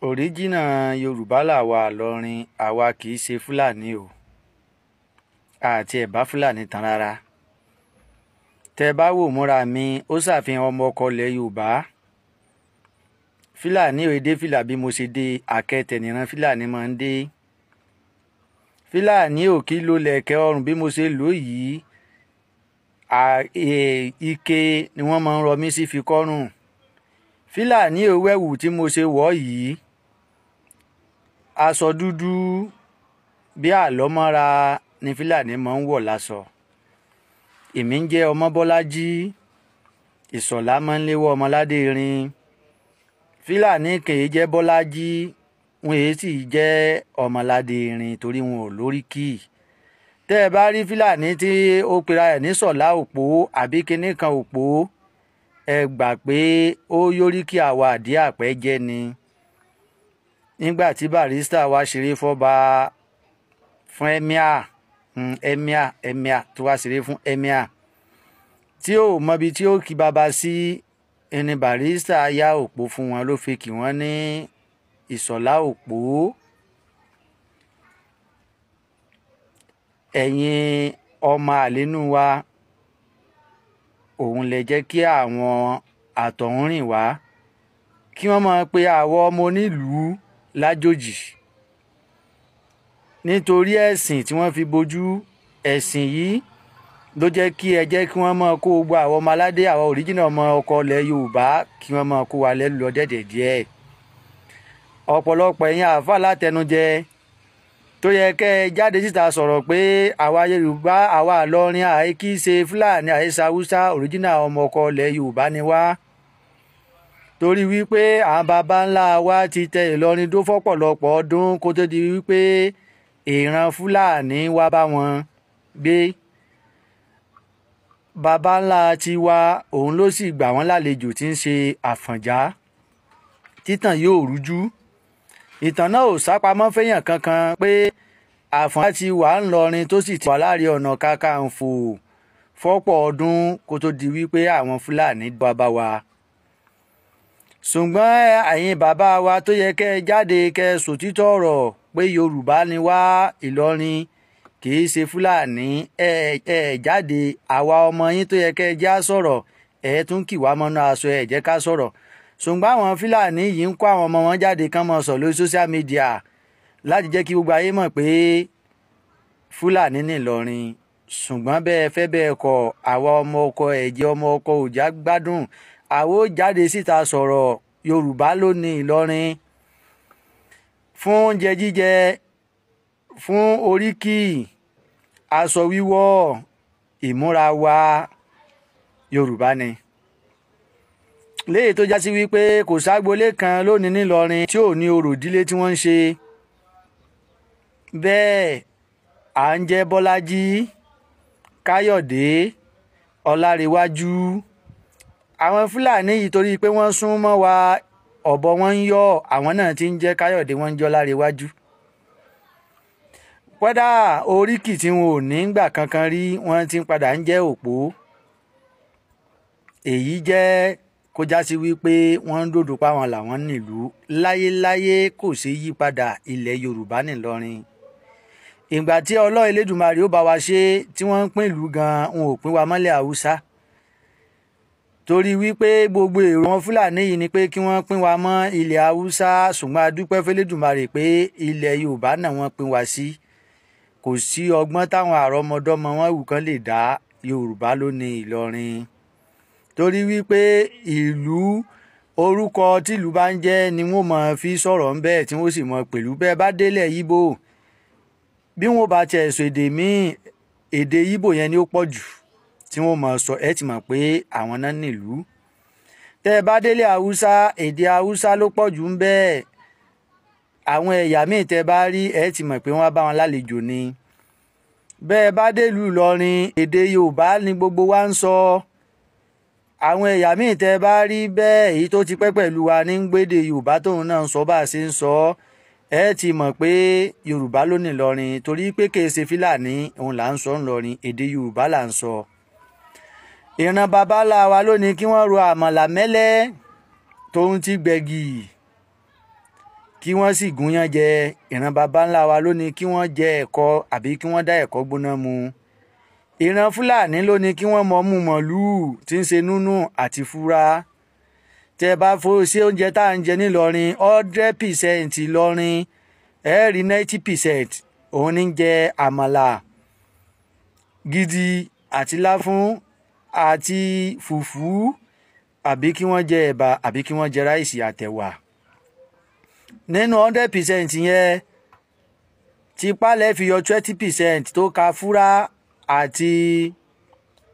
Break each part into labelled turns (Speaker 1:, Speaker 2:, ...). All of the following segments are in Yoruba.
Speaker 1: Òríjìnà Yorùbá làwa Ìlọrin, àwa kì í ṣe Fúlàní o, àti ẹ̀ bá Fúlàní tán rárá. Tẹ́ bá wò múra mi, ó ṣàfihàn ọmọ ọkọ ilẹ̀ Yorùbá. Fúlàní ò dé fìlà bí mo ṣe dé, àkẹtẹ̀ nìran Fúlàní máa ń dé. Fúlàní ò kí ló lẹ̀kẹ̀ ọrùn bí mo ṣe lò yìí, ike ni wọ́n máa ń rọ mí sí fi kọ́rùn. Fúlàní ò wẹ̀wù tí mo ṣe wọ̀ yìí, aṣọ dúdú bí àlọ́mọ́ra ni Fúlàní máa ń wọ̀ láṣọ. Èmi ń jẹ́ ọmọ Bọ́lájí, Ìṣọ̀lá máa ń léwọ́ ọmọládé rin. Fúlàní kìí jẹ́ Bọ́lájí, wọn èyí sì jẹ́ ọmọládé rin torí wọn ò lóríkì. Tẹ́ ẹ bá rí Fúlàní tí ó pera ẹ̀ ní Ṣọ̀lá Òpó àbí kinní kan Òpó, ẹ gbà pé ó yóríkì àwa àdí àpẹ́ jẹ́ ni. Nígbà tí Barrister wá ṣeré fọ́ba fún emir tó wá ṣeré fún emir tí ò mọbi tí ó kí baba sí, ẹni Barrister yá Òpó fún wọn ló fi kì wọ́n ní Ìṣọ̀lá Òpó. Ẹ̀yin ọmọ àlénú wa, òun lè jẹ́ kí àwọn àtọ̀húnrìn wá kí wọ́n máa pe àwọn ọmọ onílùú lájòjì nítorí ẹ̀sìn tí wọ́n fi bojú. Ẹ̀sìn yìí ló jẹ́ kí ẹ jẹ́ kí wọ́n máa kó gbogbo àwọn ọmọ aládé, àwọn òríjìnà ọmọ ọkọ ilẹ̀ Yorùbá, kí wọ́n máa kó wa lẹ́nu lọ dẹ̀dẹ̀ díẹ̀. Ọ̀pọ̀lọpọ̀ ẹ̀yin àáfàá látẹnujẹ tó yẹ kẹ́ ẹ jáde síta sọ̀rọ̀ pé àwa Yorùbá, àwa Ìlọrin, àìkí ṣe Fúlàní, àìsà Haúsá, òríjìnà ọmọ ọkọ ilẹ̀ Yorùbá ni wá. Torí wípé àwọn baba ńlá wa ti tẹ Ìlọrin dó fọ́pọ̀lọpọ̀ ọdún kó tó di wípé ìran Fúlàní wá bá wọn gbé. Baba ńlá tiwa òun ló sì gbà wọ́n lálejò tí ń ṣe Àfọ̀njá. Títàn yóò rújú. Ìtàn náà ò sápamọ́ fẹ́yàn kankan pé Àfọ̀njá ti wà ńlọrin tó sì ti wà láàrin ọ̀nà Kakanfò fọ́pọ̀ ọdún kó tó di wípé àwọn Fúlàní wá bá wa. Ṣùgbọ́n ẹ̀yin bàbá wa tó yẹ kẹ́ ẹ jáde kẹ́ ẹ sòtítọ́ ọ̀rọ̀ pé Yorùbá ni wá, Ìlọrin kìí ṣe Fúlàní, ẹ jáde. Àwa ọmọ yín tó yẹ kẹ́ ẹ já sọ̀rọ̀, ẹ tún kì wá mọ́nú aṣọ, ẹ jẹ́ ká sọ̀rọ̀. Ṣùgbọ́n àwọn Fúlàní yìí ń kó àwọn ọmọ wọn jáde kán mọ́ sọ lórí social media láti jẹ́ kí gbogbo ayé mọ̀ pé Fúlàní ní Ìlọrin. Ṣùgbọ́n bẹ́ẹ̀ fẹ́ bẹ́ẹ̀ kọ́, àwa ọmọ ọkọ ẹ̀jẹ̀ ọmọ ọkọ òjá gbádùn, àwa ó jáde síta sọ̀rọ̀. Yorùbá ló ní Ìlọrin fún oúnjẹ jíjẹ, fún oríkì, aṣọ wíwọ̀, ìmúra wa, Yorùbá ni. Léyìí tó já sí wípé kò ságbolé kan lónìí nílọrin tí ò ní orò ìdílé tí wọ́n ń ṣe. Bẹ́ẹ̀ à ń jẹ́ Bọ́lájí, Káyọ̀dé, Ọlárewájú. Àwọn Fúlàní yìí torí pé wọ́n sún mọ́ wa, ọ̀bọ wọn ń yọ, àwọn náà ti ń jẹ́ Káyọ̀dé, wọ́n ń jẹ́ Ọlárewájú. Kódà oríkì tí wọn ò ní gbà kankan rí, wọ́n ti ń padà ń jẹ́ Òpó. Èyí jẹ́ kó já sí wípé wọ́n ń dòdò pa wọn làwọn nílùú. Láyéláyé kò ṣe yí padà, ilẹ̀ Yorùbá nìlọrin. Ìgbà tí Ọlọ́run Elédùmarè ó bá wa ṣe tí wọ́n ń pín ìlú gan, wọn ò pín wa mọ́lẹ̀ Haúsá. Torí wípé gbogbo èrò wọn Fúlàní yìí ni pé kí wọ́n pín wa mọ́ ilẹ̀ Haúsá, ṣùgbọ́n a dúpẹ́ f'Elédùmarè pé ilẹ̀ Yorùbá náà wọ́n pín wa sí. Kò sí ọgbọ́n táwọn àrọ́mọdọ́mọ wọn wù kán lè dá, Yorùbá ló ní Ìlọrin. Torí wípé ìlú, orúkọ tìlú bá ń jẹ́ ni wọ́n mọ̀ fi sọ̀rọ̀ ń bẹ́ẹ̀ tí wọ́n sì mọ̀ pẹ̀lú. Bẹ́ẹ̀ bá délẹ̀ Yíbò, bí wọ́n bá tiẹ̀ sọ èdè míì, èdè Yíbò yẹn ni ó pọ̀ jù tí wọ́n mọ̀ sọ, ẹ ti mọ̀ pé àwọn náà nílùú. Tẹ́ ẹ bá délé Haúsá, èdè Haúsá ló pọ̀ jù ń bẹ́ẹ̀. Àwọn ẹ̀yà míì tẹ́ bá rí, ẹ ti mọ̀ pé wọ́n bá wọn lálejò ni. Bẹ́ẹ̀ bá délùú Ìlọrin, èdè Yorùbá ni gbogbo wa ń sọ. Àwọn ẹ̀yà míì tẹ́ bá rí bẹ́ẹ̀, èyí tó ti pẹ́ pẹ̀lú wa ní ń gbédè Yorùbá tóun náà ń sọ bá a ṣe ń sọ, ẹ ti mọ̀ pé Yorùbá ló ní Ìlọrin. Torí pé kìí ṣe Fúlàní, òun là ń sọ ńlọrin, èdè Yorùbá là ń sọ. Ìran baba ńlá wa ló ní kí wọ́n ro àmàlà mẹ́lẹ́ tóun ti gbẹ̀gì, kí wọ́n sì gúnyán jẹ. Ìran baba ńlá wa ló ní kí wọ́n jẹ ẹ̀kọ àbí kí wọ́n dá ẹ̀kọ gbóná mu. Ìran Fúlàní ló ní kí wọ́n mọ mú màlúù tí ń ṣe núnú àti fúra. Tẹ́ bá fo ṣe oúnjẹ tá à ń jẹ nílọrin 100% Ìlọrin ẹ rí 90% òun ní jẹ àmàlà gidi àti láfún àti fùfú àbí kí wọ́n jẹ ẹ̀bà àbí kí wọ́n jẹ ráìsì àtẹ̀wà. Nínú 100% yẹn tipálẹ̀ fi yọ 20% tó ka fúra àti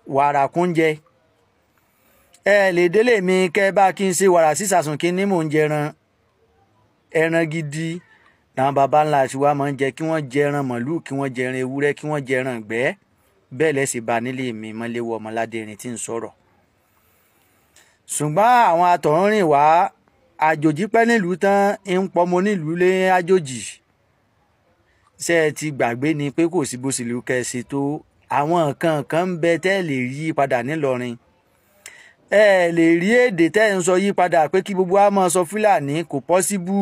Speaker 1: wàrà kúnjẹ. Ẹ lè délé mi kẹ́ bá kí n ṣe wàrà sísàsùn kí ní mò ń jẹran. Ẹran gidi làwọn baba ńlá tiwa máa ń jẹ, kí wọ́n jẹran màlúù, kí wọ́n jẹran ewúrẹ́, kí wọ́n jẹran ìgbẹ́. Bẹ́ẹ̀ lẹ́sìn bá nílé mi Mọ́léwọ́ Ọmọládérin tí ń sọ̀rọ̀. Ṣùgbọ́n àwọn àtọ̀húnrìn wá àjòjì pẹ́ nílùú tán ń pọmọ nílùú lé àjòjì. Ṣé ẹ ti gbàgbé ni pé kò sí bó ṣe lè kẹ́sì tó àwọn nǹkan kan ń bẹ tẹ́ lè yí padà nílọrin. Ẹ lè rí èdè tẹ́ ń sọ yí padà pé kí gbogbo wa máa sọ Fúlàní kò pọ́síbù.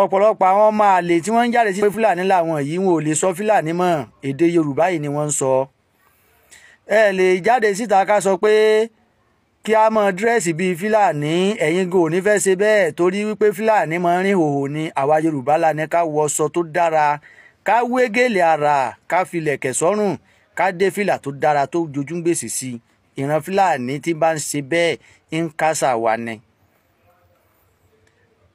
Speaker 1: Ọ̀pọ̀lọpọ̀ àwọn ọmọ àlè tí wọ́n ń jáde sí pé Fúlàní làwọn yìí wọn ò lè sọ Fúlàní mọ́, èdè Yorùbá yìí ni wọ́n ń sọ. Ẹ lè jáde síta ká sọ pé kí a mọ dírẹ́sì bíi Fúlàní, ẹ̀yin gò ní fẹ́ ṣe bẹ́ẹ̀ torí wípé Fúlàní máa ń rìn hòhò ni. Àwa Yorùbá la ní ká wọṣọ tó dára, ká wé gèlè àrà, ká filẹ̀kẹ̀ sọ́rùn, ká dé fìlà tó dára tó jojú gbèsè sí i. Ìran Fúlàní tí bá ń ṣe bẹ́ẹ̀ ń kásà wa ni.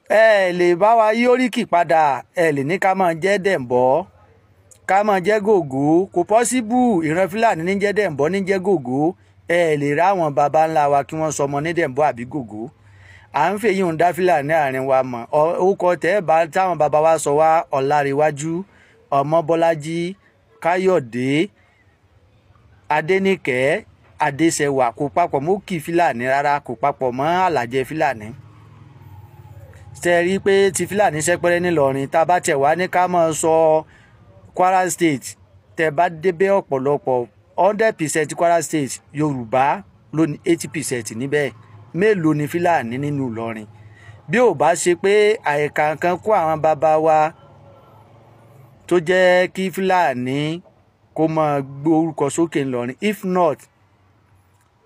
Speaker 1: Ẹ lè bá wa yí oríkì padà, ẹ lè ní ká máa jẹ́ dẹ̀m̀bọ́, ká máa jẹ́ gògó, kò pọ́síbù. Ìran Fúlàní ní jẹ́ dẹ̀m̀bọ́, ní jẹ́ gògó. Ẹ lè ráwọn baba ńlá wa kí wọ́n sọmọ ní dẹ̀m̀bọ́ àbí gògó. À ń fèyí ń dá Fúlàní àárín wa mọ̀. Orúkọ tẹ́ bá táwọn baba wa sọ wá Ọlárewájú, Ọmọbọ́lájí, Káyọ̀dé, Adéníkẹ́, Adéṣẹwà kò papọ̀ mọ́ kí Fúlàní rárá, kò papọ̀ mọ́ àlàjẹ Fúlàní. Ṣé rí pé ti Fúlàní ṣẹ́pẹ́rẹ́ nílọrin tá a bá tẹ̀ wá ní ká máa sọ Kwara State, tẹ́ bá débẹ̀ ọ̀pọ̀lọpọ̀ 100% Kwara State Yorùbá ló ní 80% níbẹ̀. Mélòó ni Fúlàní nínú Ìlọrin? Bí ò bá ṣe pé àìkà kan kó àwọn bàbá wa tó jẹ́ kí Fúlàní kó máa gbé orúkọ sókè ńlọrin, if not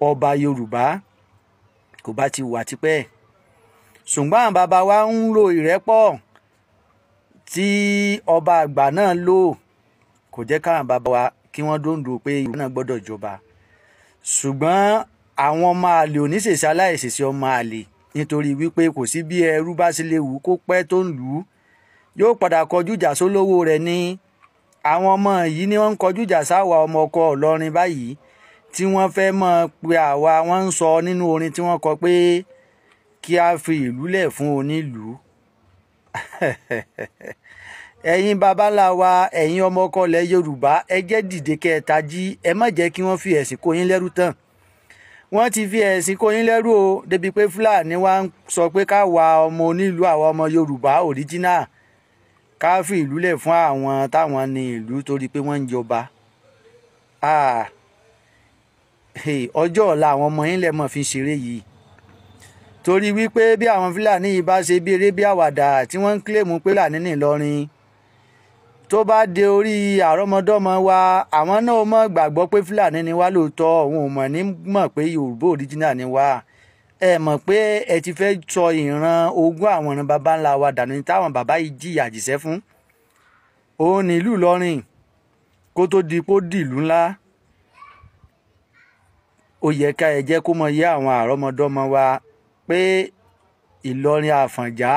Speaker 1: ọba Yorùbá kò bá ti wà tipẹ́. Ṣùgbọ́n àwọn bàbá wa ń lo ìrẹ́pọ̀ tí ọba àgbà náà lò, kò jẹ́ káwọn bàbá wa kí wọ́n dòǹdò pé Yorùbá náà gbọ́dọ̀ jọba. Ṣùgbọ́n àwọn ọmọ àlè ò ní ṣèṣe aláìṣèṣe ọmọ àlè, nítorí wípé kò sí bí ẹrú bá ṣe lè wù kó pẹ́ tó ń lù ú, yóò padà kọjú ìjà sólówó rẹ̀ ní. Àwọn ọmọ yìí ni wọ́n ń kọjú ìjà sáwà ọmọ ọkọ Ìlọrin báyìí, tí wọ́n fẹ́ mọ̀ pé àwa wọ́n ń sọ nínú orin tí wọ́n kọ pé kí a fi ìlú lẹ̀ fún onílùú. Ẹ̀yin babalá wa, ẹ̀yin ọmọ ọkọ ilẹ̀ Yorùbá, ẹ jẹ́ dìde kẹta jí, ẹ má jẹ́ kí wọ́n fi ẹ̀sìn kó yín lẹ́rú tán. Wọ́n ti fi ẹ̀sìn kó yín lẹ́rú o, débi pé Fúlàní wa ń sọ pé ká wa ọmọ onílùú, àwọn ọmọ Yorùbá original, ká fi ìlú lẹ̀ fún àwọn táwọn ní ìlú torí pé wọ́n ń jọba. Ọjọ́ ọ̀la àwọn ọmọ yín lẹ̀ mọ̀ fi ṣeré yìí. Torí wípé bí àwọn Fúlàní yìí bá ṣe bí eré bí àwàdà tí wọ́n ń kílèmù pé Fúlàní ní Ìlọrin, tó bá dé orí àrọ́mọdọ́mọ wa, àwọn náà mọ̀ gbàgbọ́ pé Fúlàní ni wá lóòótọ́, òun ò mọ̀ ní mọ̀ pé Yorùbá original ni wá. Ẹ mọ̀ pé ẹ ti fẹ́ sọ ìran ogún àwọn ìran baba ńlá wa dànù ní táwọn bàbá yìí jìyà jìṣẹ́ fún. Òun ní ìlú Ìlọrin kó tó di pó di ìlú ńlá. Ó yẹ ká ẹ jẹ́ kó mọ yé àwọn àrọ́mọdọ́mọ wa pé Ìlọrin Àfọ̀njá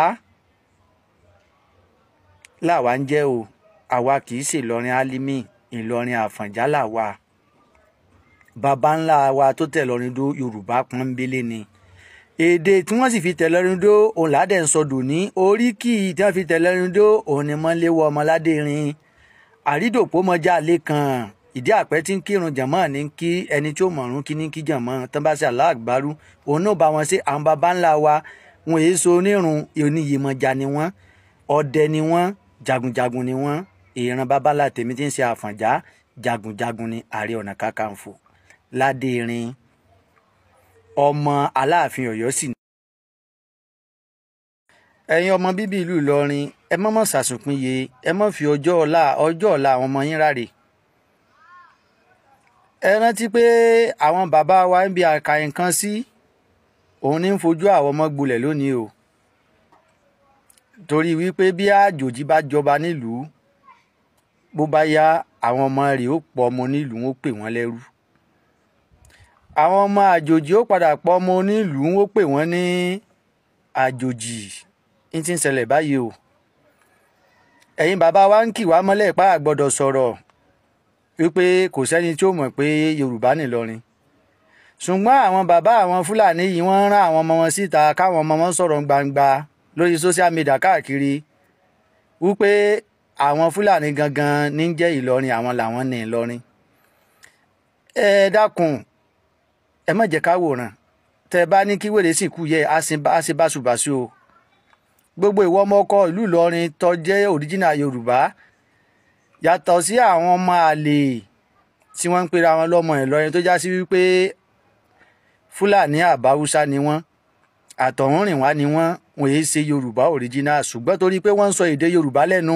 Speaker 1: làwa ń jẹ́ o, àwa kì í ṣe Ìlọrin Álímì, Ìlọrin Àfọ̀njá làwa. Baba ńlá wa tó tẹ̀ lọ́rin dó Yorùbá pọ́nbélé ni. Èdè tí wọ́n sì fi tẹ̀ lọ́rin dó òun ládẹ̀ ń sọ dòní, oríkì tí wọ́n fi tẹ̀ lọ́rin dó òun ni Mọ́léwọ́ Ọmọládérin. Àrídòpómọjà lẹ́kan ìdí àpẹ́ tí ń kírun jàmọ́ ní kí ẹni tí ó mọ̀rún kí ní kí jàmọ́ tán bá ṣe Allahu Akbar, òun náà bá wọn ṣe. Àwọn baba ńlá wa wọn èé so onírun, oníyèmọ̀jà ni wọ́n, ọdẹ ni wọ́n, jagunjagun ni wọ́n. Ìran babalá tèmi tí ń ṣe Àfọ̀njá, jagunjagun ni Ààrẹ Ọ̀nà Kakanfò Ládérin, ọmọ Aláàfin Ọ̀yọ́ sì ni. ẹ̀yin ọmọ bíbí ìlú Ìlọrin ẹ má mọ̀ ṣàṣùpìnyè, ẹ má fi ọjọ́ ọ̀la àwọn ọmọ yín ráre. ẹ rántí pé àwọn bàbá wa ń bi àkà nǹkan sí òun ní ń fojú àwọn ọmọ gbolẹ̀ lónìí o, torí wípé bí àjòjì bá jọba nílùú bó bá yá àwọn ọmọ rẹ̀ ó pọ̀ ọmọ onílùú ó pè wọ́n lẹ́rú. àwọn ọmọ àjòjì ó padà pọ̀ ọmọ onílùú ó pè wọ́n ní àjòjì. ń ti ń ṣẹlẹ̀ báyìí o. ẹ̀yin bàbá wa ń kì wá mọ́lẹ̀ pa àgbọ́dọ̀ sọ̀rọ̀ wípé kò sẹ́ni tí ó mọ̀ pé Yorùbá nìlọrin. ṣùgbọ́n àwọn bàbá àwọn Fúlàní yìí wọ́n rán àwọn ọmọ wọn síta káwọn ọmọ wọn sọ̀rọ̀ gbangba lórí social media káàkiri wípé àwọn Fúlàní gangan ní jẹ́ Ìlọrin, àwọn làwọn ní Ìlọrin. ẹ dákun ẹ má jẹ́ ká wòran, tẹ bá ní kí wèrè sì kú yẹ á ṣe báṣubàṣu o. gbogbo ìwọ ọmọ ọkọ ìlú Ìlọrin tó jẹ́ original Yorùbá yàtọ̀ sí àwọn ọmọ àlè tí wọ́n ń pera wọn lọ́mọ Ìlọrin tó já sí wípé Fúlàní àbáwúsá ni wọ́n, àtọ̀húnrìnwá ni wọ́n èé ṣe Yorùbá original, ṣùgbọ́n torí pé wọ́n ń sọ èdè Yorùbá lẹ́nu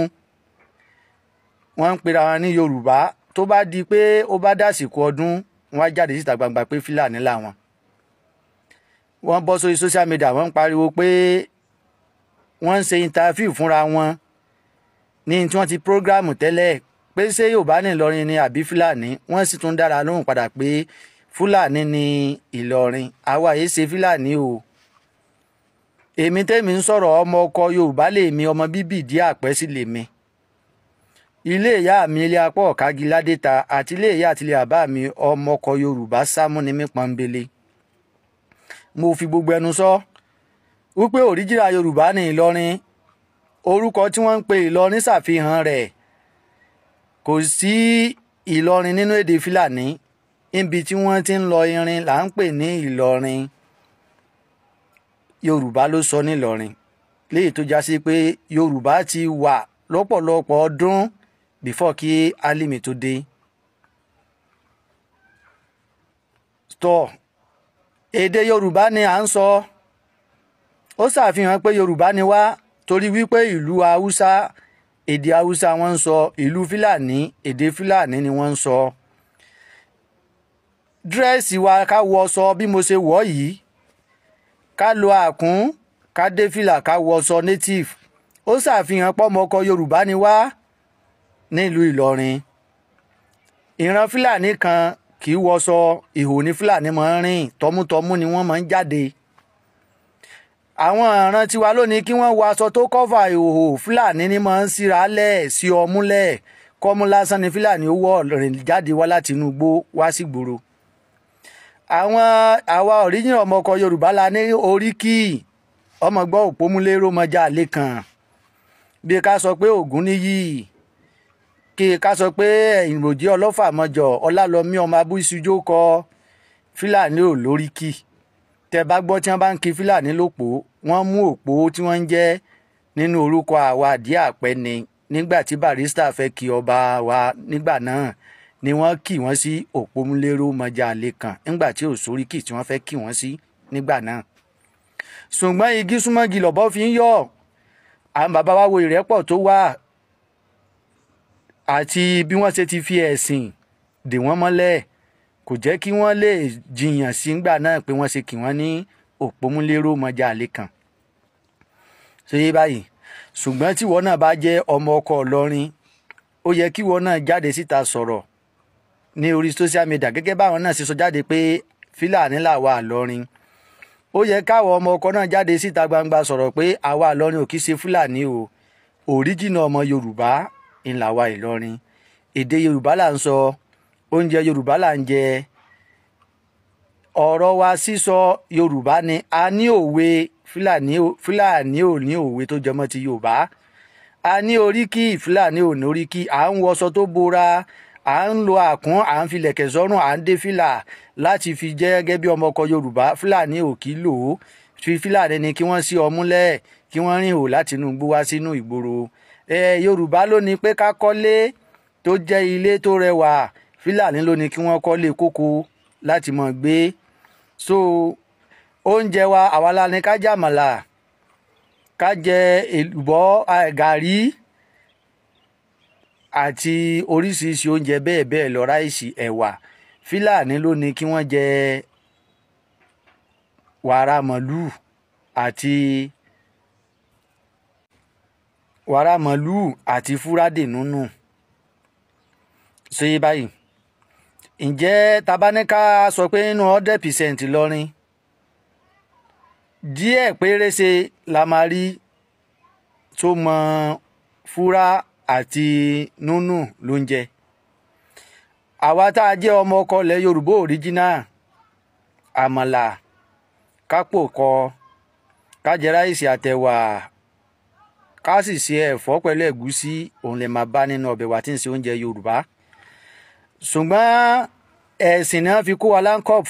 Speaker 1: wọ́n ń pera wọn ní Yorùbá. tó bá di pé ó bá dàsìkò ọdún wọ́n á jáde síta gbangba pé Fúlàní làwọn. wọ́n bọ́ sórí social media wọ́n ń pariwo pé wọ́n ń ṣe interview fúnra wọn ní tí wọ́n ti program tẹ́lẹ̀ pé ṣé Yorùbá ní Ìlọrin ni àbí Fúlàní. wọ́n sì tún dára lóhùn padà pé Fúlàní ní Ìlọrin, àwa yìí ṣe Fúlàní o. èmi tẹ́mi ń sọ̀rọ̀ ọmọ ọkọ Yorùbá lèmi, ọmọ bíbí ìdí àpẹ́ sí lèmi. ilé ìyá mi ilé apá ọ̀kági ládéta àti ilé ìyá àti ilé bàbá mi ọmọ ọkọ Yorùbá sámú ni mí pọ́nbélé. mo fi gbogbo ẹnu sọ wípé òríjìnà Yorùbá ní Ìlọrin. orúkọ tí wọ́n ń pe Ìlọrin ṣàfihàn rẹ̀. kò sí Ìlọrin nínú èdè Fúlàní. níbi tí wọ́n ti ń lọ irin là ń pè ní Ìlọrin. Yorùbá ló sọ ní Ìlọrin, léyìí tó já sí pé Yorùbá ti wà lọ́pọ̀lọpọ̀ ọdún before kí Álímì tó dé. èdè Yorùbá ni à ń sọ. ó ṣàfihàn pé Yorùbá ni wá torí wípé ìlú Haúsá èdè Haúsá wọ́n ń sọ, ìlú Fúlàní èdè Fúlàní ni wọ́n ń sọ. dírẹ́sì wa ká wọ sọ bí mo ṣe wọ̀ yìí, ká lo àkún, ká dé fìlà, ká wọ sọ native. ó ṣàfihàn pọ́mọ ọkọ Yorùbá ni wá nílùú Ìlọrin. ìran Fúlàní kan kì í wọṣọ, ìhò ní Fúlàní máa ń rìn, tọmútọmú ni wọ́n máa ń jáde. àwọn ìran tiwa lónìí kí wọ́n wọ aṣọ tó kọ́fà ìhòhò, Fúlàní ni máa ń síra lẹ̀ sí ọmúlẹ̀, kọ́mú lásán ni Fúlàní ó wọ̀ rìn jáde wá láti inú igbó wá sí ìgboro. àwa òríjìnà ọmọ ọkọ Yorùbá la ní oríkì, ọmọ gbọ́ òpómúlérò mọjà lẹ́kàn, bí ká sọ pé Ògúnníyì, kí ká sọ pé Ìròjì Ọlọ́fà mọ́jọ, Ọlálọ́mí ọmọ Abúsújó kọ. Fúlàní ò lóríkì. tẹ bá gbọ́ tí wọ́n bá ń kí Fúlàní lópò, wọ́n mú òpó tí wọ́n ń jẹ́ nínú orúkọ àwa Ìdí Àpẹ́ ni. nígbà tí Barrister fẹ́ kí ọba wa nígbà náà ni wọ́n kì wọ́n sí òpómúlérò mọjà lẹ́kàn, nígbà tí ò sóríkì tí wọ́n fẹ́ kì wọ́n sí nígbà náà. ṣùgbọ́n igi súnmọ́gi lọ̀bọ fi ń yọ̀. àwọn bàbá wa wo ìrẹ́pọ̀ tó wà àti bí wọ́n ṣe ti fi ẹ̀sìn dè wọ́n mọ́lẹ̀, kò jẹ́ kí wọ́n lè jiyàn sí ńgbà náà pé wọ́n ṣe kì wọ́n ní òpómúlérò mọjà lẹ́kàn. ṣé yé báyìí? ṣùgbọ́n tíwọ náà bá jẹ́ ọmọ ọkọ Ìlọrin, ó yẹ kíwọ náà jáde síta sọ̀rọ̀ ní orí social media gẹ́gẹ́ báwọn náà ṣe sọ jáde pé Fúlàní làwa Ìlọrin. ó yẹ káwọn ọmọ ọkọ náà jáde síta gbangba sọ̀rọ̀ pé àwa Ìlọrin ò kì í ṣe Fúlàní o, òríjìnà ọmọ Yorùbá ń làwa Ìlọrin. èdè Yorùbá là ń sọ, oúnjẹ Yorùbá là ń jẹ, ọ̀rọ̀ wa sísọ Yorùbá ni. a ní òwe, Fúlàní ò ní òwe tó jọmọ́ ti Yorùbá. a ní oríkì, Fúlàní ò ní oríkì. à ń wọṣọ tó bora, à ń lo àkún, à ń fi lẹ̀kẹ̀ sọ́rùn, à ń dé fìlà láti fi jẹ́ gẹ́gẹ́ bí ọmọ ọkọ Yorùbá. Fúlàní ò kì í lò ó. fi Fúlàní ni kí wọ́n sí ọmúlẹ̀, kí wọ́n rìn hò láti inú igbó wá sínú ìgboro. Yorùbá ló ní pé ká kọ́lé tó jẹ́ ilé tó rẹwà, Fúlàní ló ní kí wọ́n kọ́lé kókó láti mọ̀ gbé. so oúnjẹ wa àwa la ní ká jàmàlà, ká jẹ èlùbọ́ gàrí àti oríṣiríṣi oúnjẹ bẹ́ẹ̀ bẹ́ẹ̀ lọ, ráìsì, ẹ̀wà. Fúlàní ló ní kí wọ́n jẹ wàrà màlúù àti fúrádì nùnù. ṣé báyìí ǹjẹ́ tabaníká sọ pé nínú 100% Ìlọrin díẹ̀ pérése la máa rí tó mọ fúrá àti nùnù ló ń jẹ. àwa tá a jẹ́ ọmọ ọkọ ilẹ̀ Yorùbá original, àmàlà, kápò kọ, ká jẹ ráìsì àtẹ̀wà, ká sì ṣe ẹ̀fọ́ pẹ̀lú ẹ̀gúsí, òun lè máa bá nínú ọbẹ̀ wa tí ń ṣe oúnjẹ Yorùbá. ṣùgbọ́n ẹ̀sìn náà fi kó wa láńkọ̀p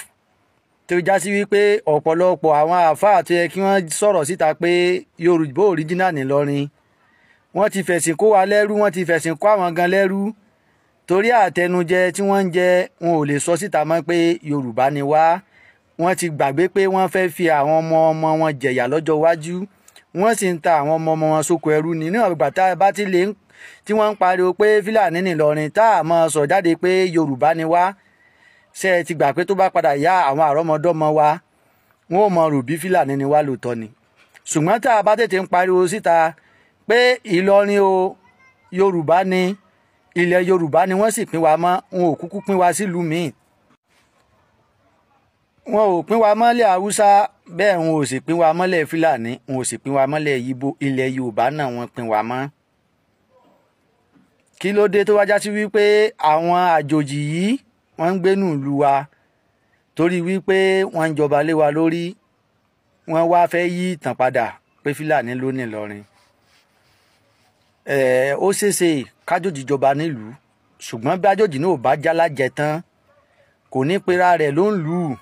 Speaker 1: tó já sí wípé ọ̀pọ̀lọpọ̀ àwọn àáfàá tó yẹ kí wọ́n sọ̀rọ̀ síta pé Yorùbá original nìlọrin, wọ́n ti fẹ̀sìn kó wa lẹ́rú, wọ́n ti fẹ̀sìn kó àwọn gan lẹ́rú. torí àtẹnujẹ tí wọ́n ń jẹ, wọn ò lè sọ síta mọ́ pé Yorùbá ni wá. wọ́n ti gbàgbé pé wọ́n fẹ́ fi àwọn ọmọ wọn jẹ̀yà lọ́jọ́ iwájú, wọ́n sì ń ta àwọn ọmọ wọn sóko ẹrú ní ìgbà tá a bá ti lè tí wọ́n ń pariwo pé Fúlàní nìlọrin, tá a mọ̀ sọ jáde pé Yorùbá ni wá. ṣé ẹ ti gbà pé tó bá padà yá àwọn àrọ́mọdọ́mọ wa, wọn ò mọ rò bí Fúlàní ni wá lóòótọ́ ni. ṣùgbọ́n tá a bá tètè ń pariwo síta pé Ìlọrin o Yorùbá ni, ilẹ̀ Yorùbá ni wọ́n sì pín wa mọ́, wọn ò kúkú pín wa sílùú míì. wọn ò pín wa mọ́lẹ̀ Haúsá, bẹ́ẹ̀ wọn ò sì pín wa mọ́lẹ̀ Fúlàní, wọn ò sì pín wa mọ́lẹ̀ Yíbò. ilẹ̀ Yorùbá náà wọ́n pín wa mọ́. kí ló dé tó wá já sí wípé àwọn àjòjì yìí wọ́n ń gbénú ìlú wa torí wípé wọ́n ń jọba lé wa lórí, wọ́n wá fẹ́ yí ìtàn padà pé Fúlàní ló ní Ìlọrin. ó ṣeéṣe kájòjì jọba nílùú, ṣùgbọ́n bí àjòjì náà ò bá jálájẹ tán, kò ní pera rẹ̀ ló ń lù ú.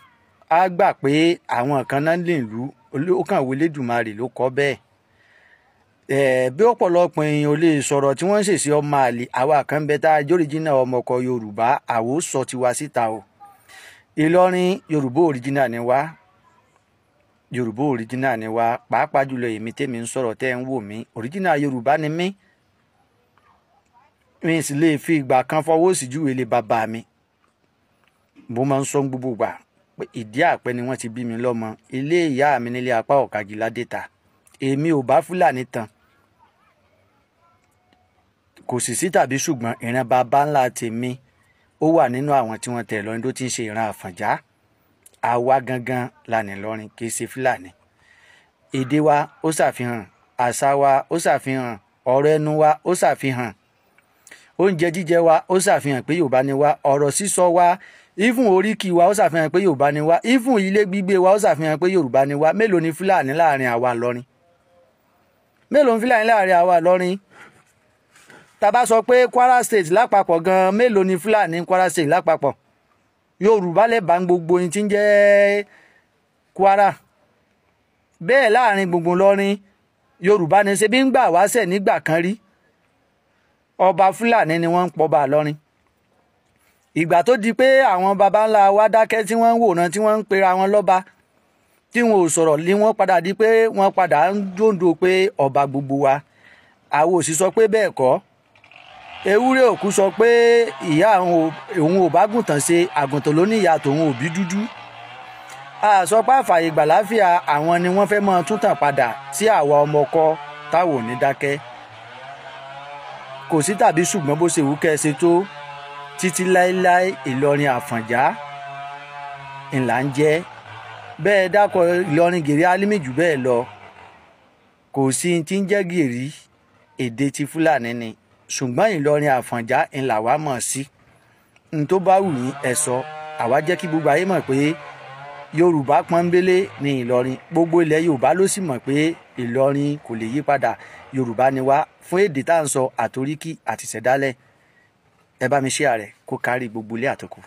Speaker 1: á gbà pé àwọn kan náà lè lù ú, ó kàn wí Elédùmarè ló kọ́ bẹ́ẹ̀. bí ọ̀pọ̀lọpọ̀ èèyàn ò lè sọ̀rọ̀ tí wọ́n ń ṣèṣe ọmọ àlè, àwa kan bẹ tá a jóríjìnà ọmọ ọkọ Yorùbá, àwo sọ tiwa síta o. Ìlọrin Yorùbá original ni wá, Yorùbá original ni wá. pàápàá jùlọ èmi tèmi ń sọ̀rọ̀ tẹ́ ń wò mí, original Yorùbá ni mí. mi sì lè fi ìgbà kan fọwọ́ sí júwe lé bàbá mi. mo máa ń sọ gbogbo gbà pé ìdí àpẹ ni wọ́n ti bí mi lọ́mọ, ilé ìyá mi nílé apá Ọ̀kàgì Ládéta. èmi ò bá Fúlàní tán, kò sì sí tàbí ṣùgbọ́n ìran bàbá ńlá tèmi ó wà nínú àwọn tí wọ́n tẹ̀ Ìlọrin tó ti ń ṣe ìran Àfọ̀njá. àwa gangan la ní Ìlọrin, kì í ṣe Fúlàní. èdè wa ó ṣàfihàn, àṣà wa ó ṣàfihàn, ọ̀rọ̀ ẹnu wa ó ṣàfihàn, oúnjẹ jíjẹ wa ó ṣàfihàn pé Yorùbá ni wá, ọ̀rọ̀ sísọ wa, ìfún oríkì wa ó ṣàfihàn pé Yorùbá ni wá, ìfún ilé gbígbé wa ó ṣàfihàn pé Yorùbá ni wá. mélòó ni Fúlàní láàrin àwa Ìlọrin? mélòó ni Fúlàní láàrin àwa Ìlọrin? tá bá sọ pé Kwara State lápapọ̀ gan, mélòó ni Fúlàní Kwara State lápapọ̀? Yorùbá lẹ́bàá gbogbo ohun tí ń jẹ́ Kwara. bẹ́ẹ̀ láàrin gbùngbùn Ìlọrin, Yorùbá ni. ṣe bí ń gbà wáṣẹ̀ nígbà kan rí, ọba Fúlàní ni wọ́n ń pọba Ìlọrin. ìgbà tó di pé àwọn baba ńlá wa dákẹ́ tí wọ́n ń wòran, tí wọ́n ń pera wọn lọ́ba, tí wọn ò sọ̀rọ̀, ni wọ́n padà di pé wọ́n padà ń dòǹdò pé ọba gbogbo wa. àwọn òsì sọ pé bẹ́ẹ̀ kọ́. ewúrẹ́ òkú sọ pé ìyá òun ò bá gùntàn ṣe, àgùntàn ló ní ìyá tòun òbí dúdú. a sọ pé àfààyè gbàláfíà àwọn ni wọ́n fẹ́ mọ́ tún tàn padà tí àwa ọmọ ọkọ táwọn ò ní dákẹ́. kò sí tàbí ṣùgbọ́n bó ṣe wù kẹ́ ẹ ṣe tó, títí láéláé Ìlọrin Àfọ̀njá ńlá ń jẹ́. bẹ́ẹ̀ dákọ̀ Ìlọrin Gèrè Álímì jù bẹ́ẹ̀ lọ, kò sí tí ń jẹ́ Gèrè, èdè ti Fúlàní ni. ṣùgbọ́n Ìlọrin Àfọ̀njá ńlá wa mọ̀ sí. n tó bá wù yín ẹ sọ, àwa jẹ́ kí gbogbo ayé mọ̀ pé Yorùbá pọ́nbélé ní Ìlọrin. gbogbo ilẹ̀ Yorùbá ló sì mọ̀ pé Ìlọrin kò lè yí padà, Yorùbá ni wá, fún èdè tá à ń sọ, àtoríkì àti ìṣẹ̀dálẹ̀. ẹ bá mi share rẹ̀ kó kárí gbogbo ilé àtòkù.